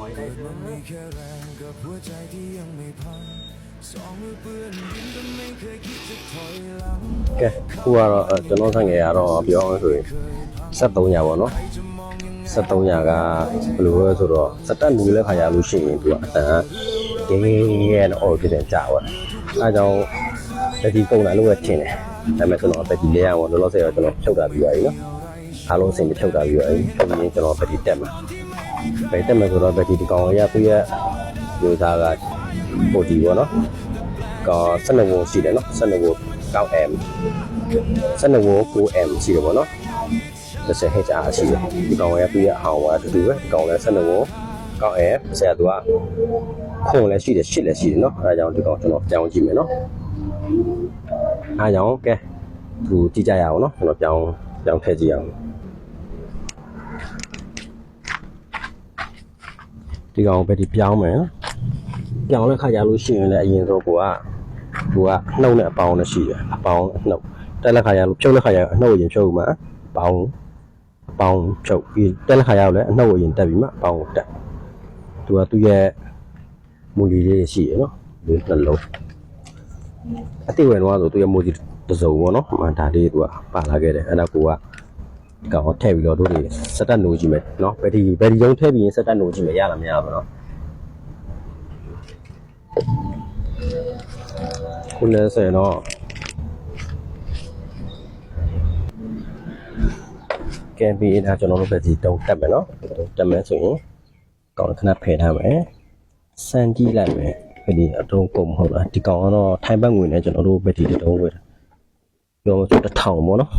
อยได้เถอะကဲခုကတော့ကျွန်တော်ဆိုင်ငယ်ရတော့ပြောအောင်ဆိုရင်73ညာပေါ့နော်73ညာကဘယ်လိုလဲဆိုတော့စတက်လူလက်ခါရလို့ရှိရင်သူကအတန်ကဲရဲ့တော့အော်ဖြစ်တယ်ကြာသွားအဲဒါကြောင့်တတိကုန်လာလို့ပဲထင်တယ်ဒါပေမဲ့ကျွန်တော်တတိလဲရအောင်လောလောဆယ်တော့ကျွန်တော်ဖြုတ်တာပြီးပါပြီနော်အားလုံးစင်ဖြုတ်တာပြီးပါပြီဖြုတ်ရင်ကျွန်တော်တတိတက်မှာပဲတက်မှာဆိုတော့တတိဒီကောင်ရသူရဲ့လူသားကပို့ဒီပေါ့နော်ก็12 volt ရှိတယ်เนาะ12 volt 9m 12 volt 9m ရှိတယ်ပေါ့เนาะ30 Hz အားရှိတယ်ဒီကောင်ရဲ့ပြည့်အဟောင်းကအတူတူပဲဒီကောင်လည်း12 volt 9m ဆရာသူကခုံလည်းရှိတယ်ရှစ်လည်းရှိတယ်เนาะအဲဒါကြောင့်ဒီကောင်ကျွန်တော်ပြောင်းကြည့်မယ်เนาะအဲဒါကြောင့်ကဲသူကြည့်ကြရအောင်เนาะကျွန်တော်ပြောင်းထည့်ကြည့်အောင်ဒီကောင်ပဲဒီပြောင်းမယ်ပြောင်းတဲ့ခါရလို့ရှိရင်လည်းအရင်ဆုံးကိုကနှုတ်နဲ့အပေါင်းနဲ့ရှိတယ်အပေါင်းနှုတ်တက်လက်ခါရလို့ဖြုတ်လက်ခါရအနှုတ်ရင်ဖြုတ်မှာအပေါင်းဖြုတ်ပြီးတက်လက်ခါရလည်းအနှုတ်ရင်တက်ပြီးမှအပေါင်းတက်သူကသူ့ရဲ့မူလီလေးရှိရနော်ဒီနှလုံးအတိတ်ဝင်တော့ဆိုသူ့ရဲ့မူလီတစ်စုံပေါ့နော်ဒါလေးသူကပါလာခဲ့တယ်အဲ့ဒါကိုကကောင်ထည့်ပြီးတော့တို့တွေစက်တက်နိုးကြည့်မယ်နော်ဘယ်ဒီရုံးထည့်ပြီးရင်စက်တက်နိုးကြည့်မယ်ရလားမရဘူးနော်ခုလည်းဆိုရင်တော့ကဲပြီးဒါကျွန်တော်တို့ပဲဒီတုံးတက်မယ်နော်တက်မယ်ဆိုရင်ကောင်းခဏဖယ်ထားမယ်စမ်းကြည့်လိုက်မယ်ဒီအတုံးကုန်မဟုတ်လားဒီကောင်ကတော့ထိုင်ဘက်ငွေနဲ့ကျွန်တော်တို့ပဲဒီတုံးဝယ်ပြောမှဆို1000ပေါ့နော်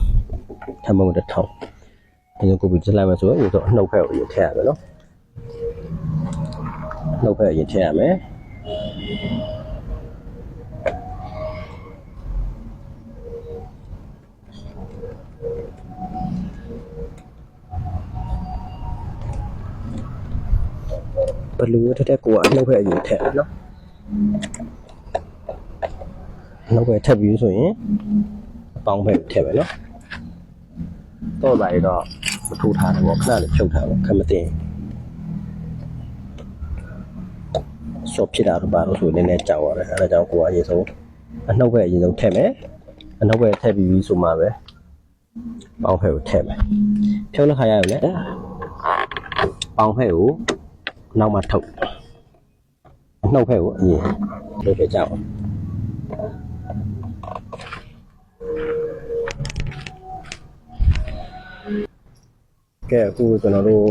ထိုင်ဘက်ငွေ1000ဒီကိုပြီးတက်လိုက်မယ်ဆိုရင်တော့အနှုတ်ဖက်ကိုရင်ထည့်ရမယ်နော်နှုတ်ဖက်ရင်ထည့်ရမယ်ဘလူးတက်ကိုအနှုတ်ဖက်အရင်ထည့်နော်နှုတ်ဖက်ထည့်ပြီးဆိုရင်အပေါင်းဖက်ထည့်ပဲနော်တော့လိုက်တော့မထိုးထားတယ်ပေါ့ခဏလေးဖြုတ်ထားပေါ့ခက်မသိဆော့ဖြစ်တာတော့ပါလို့ဆိုနည်းနည်းကြောက်ရတယ်အဲဒါကြောင့်ကိုကအရင်ဆုံးအနှုတ်ဖက်အရင်ဆုံးထည့်မယ်အနှုတ်ဖက်ထည့်ပြီးဆိုမှပဲပေါင်းဖက်ကိုထည့်မယ်ဖြုတ်လက်ခါရရလေပေါင်းဖက်ကိုနောက်မှထုတ်အနှုတ်ဖက်ကိုအရင်လုပ်ပြကြအောင်ကဲအခုကျွန်တော်တို့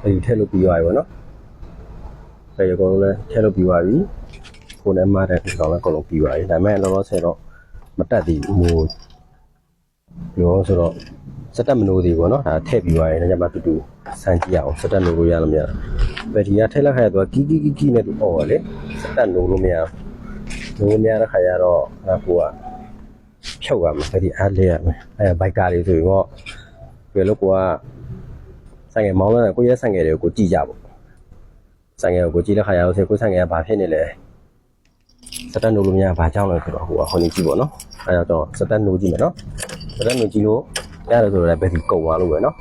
ဒီထည့်လို့ပြီးသွားပြီပေါ့နော်ဒါရကောင်လည်းထည့်လို့ပြီးသွားပြီကိုယ်လည်းမတဲ့ဒီကောင်လည်းအကုန်လုံးပြီးသွားပြီဒါပေမဲ့လောလောဆယ်တော့မတက်သေးဘူးဟိုပြောဆိုတော့စက်တက်မလို့သေးဘူးเนาะဒါထည့်ပြီးသွားရင်လည်းမှတူစမ်းကြည့်အောင်စက်တက်လို့ရလားမရဘယ်ဒီကထည့်လိုက်ခါရတော့ကီနဲ့သူအော်လေစက်တက်လို့မရလို့မရတဲ့ခါရတော့ကိုကဖြုတ်ရမှာဘယ်ဒီအားလဲရမယ်ဘိုက်ကာတွေဆိုရင်တော့ဘယ်လိုကိုကဆိုင်ငယ်မောင်းလာကိုရဲဆိုင်ငယ်တွေကိုကြည့်ကြပေါ့ဆိုင်ငယ်ကိုကြည့်တဲ့ခါရတော့ကိုဆိုင်ငယ်ကဘာဖြစ်နေလဲစက်တက်လို့မရဘာကြောင့်လဲဆိုတော့ဟိုကဟိုနေကြည့်ပေါ့နော်အဲဒါတော့စက်တက်လို့ကြည့်မယ်နော်စက်တက်လို့ကြည့်လို့ရတယ်ဆိုတော့လည်းဘယ်ဒီကုန်သွားလို့ပဲเนาะ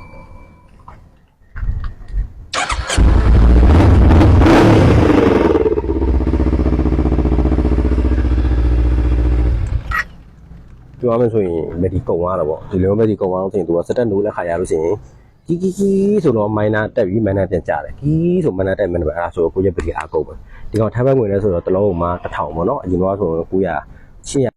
ပြောရမယ်ဆိုရင်ဘယ်ဒီကုန်သွားတာပေါ့ဒီလိုဘယ်ဒီကုန်သွားလို့ဆိုရင်သူကစက်တက်နိုးလက်ခါရလို့ဆိုရင်ကီဆိုတော့မိုင်နာတက်ပြီးမိုင်နာပြန်ကျတယ်ကီဆိုမိုင်နာတက်မိုင်နာပဲအဲ့ဒါဆိုကိုရဲ့ဘယ်ဒီအားကုန်ပဲဒီကောင်ထိုင်ဘက်ငွေလဲဆိုတော့တစ်လုံးမှ1000ပေါ့เนาะအရင်တော့ဆို900